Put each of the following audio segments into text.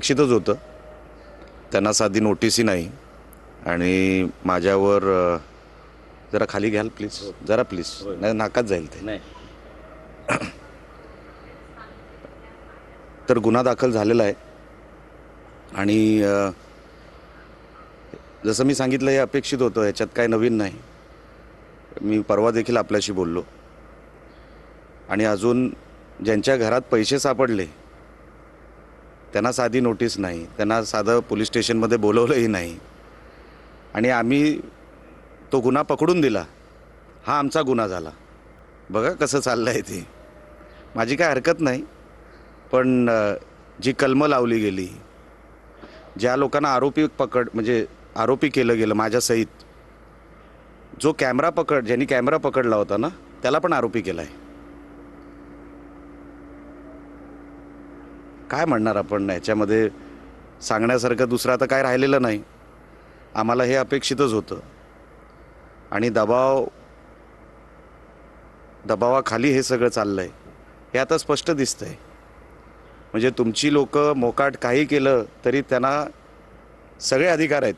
अपेक्षितच होतं. त्यांना साधी नोटीसही नाही आणि माझ्यावर जरा खाली घ्याल प्लीज, जरा प्लीज, नाही नाकात जाईल ते. नाही तर गुन्हा दाखल झालेला आहे आणि जसं मी सांगितलं हे अपेक्षित होतं, याच्यात काय नवीन नाही. मी परवा देखील आपल्याशी बोललो आणि अजून ज्यांच्या घरात पैसे सापडले त्यांना साधी नोटीस नाही, त्यांना साधं पोलीस स्टेशनमध्ये बोलवलंही नाही आणि आम्ही तो गुन्हा पकडून दिला. हा आमचा गुन्हा झाला. बघा कसं चाललं आहे ते. माझी काय हरकत नाही, पण जी कलमं लावली गेली, ज्या लोकांना आरोपी केलं गेलं माझ्यासहित, जो ज्यांनी कॅमेरा पकडला होता ना त्याला पण आरोपी केला आहे. काय म्हणणार आपण याच्यामध्ये? सांगण्यासारखं दुसरं आता काय राहिलेलं नाही. आम्हाला हे अपेक्षितच होतं आणि दबावाखाली हे सगळं चाललं आहे हे आता स्पष्ट दिसतं आहे. म्हणजे तुमची लोक मोकाट काही केलं तरी त्यांना सगळे अधिकार आहेत.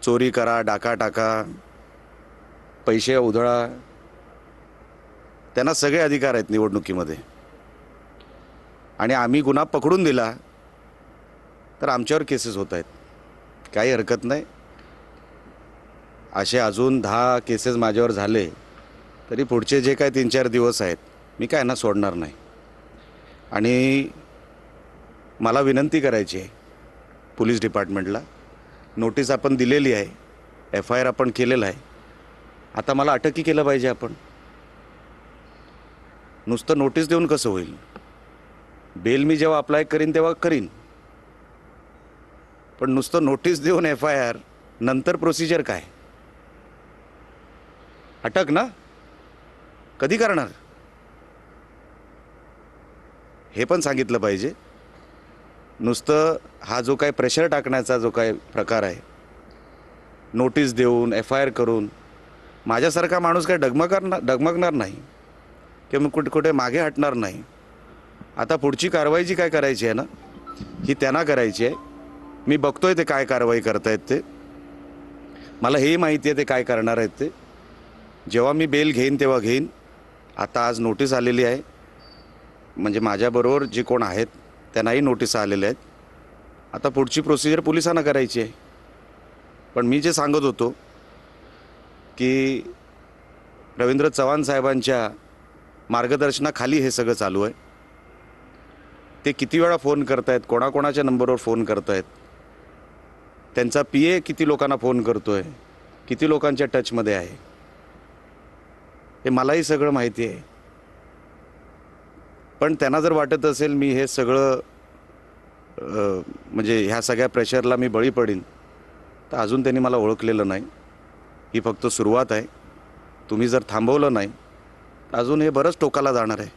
चोरी करा, डाका टाका, पैसे उधळा, त्यांना सगळे अधिकार आहेत निवडणुकीमध्ये. आणि आम्ही गुन्हा पकडून दिला तर आमच्यावर केसेस होत आहेत. काही हरकत नाही. असे अजून 10 केसेस माझ्यावर झाले तरी पुढचे जे काय 3-4 दिवस आहेत मी काय यांना सोडणार नाही. आणि मला विनंती करायची आहे पोलीस डिपार्टमेंटला. नोटीस आपण दिलेली आहे, FIR आपण केलेला आहे. आता मला अटकही केलं पाहिजे आपण. नुसतं नोटीस देऊन कसं होईल? बेल मी जेव्हा अप्लाय करीन तेव्हा करीन, पण नुसतं नोटीस देऊन FIR नंतर प्रोसिजर काय? अटक ना? कधी करणार हे पण सांगितलं पाहिजे. नुसतं हा जो काय प्रेशर टाकण्याचा जो काय प्रकार आहे, नोटीस देऊन FIR करून, माझ्यासारखा माणूस काय डगमगणार नाही किंवा कुठे मागे हटणार नाही. आता पुढची कारवाई जी काय करायची आहे ना ही त्यांना करायची आहे. मी बघतोय ते काय कारवाई करतायत ते. मला हेही माहिती आहे ते काय करणार आहेत ते. जेव्हा मी बेल घेईन तेव्हा घेईन. आता आज नोटीस आलेली आहे, म्हणजे माझ्याबरोबर जे कोण आहेत त्यांनाही नोटीस आलेल्या आहेत. आता पुढची प्रोसिजर पोलिसांना करायची आहे. पण मी जे सांगत होतो की रवींद्र चव्हाण साहेबांच्या मार्गदर्शनाखाली हे सगळं चालू आहे. ते किती वेळा फोन करतायत, कोणाकोणाच्या नंबरवर फोन करतायत, त्यांचा PA किती लोकांना फोन करतोय, किती लोकांच्या टचमध्ये आहे, हे मलाही सगळं माहिती आहे. पण त्यांना जर वाटत असेल मी हे सगळं म्हणजे ह्या सगळ्या प्रेशरला मी बळी पडीन, तर अजून त्यांनी मला ओळखलेलं नाही. ही फक्त सुरुवात आहे. तुम्ही जर थांबवलं नाही तर अजून हे बरंच टोकाला जाणार आहे.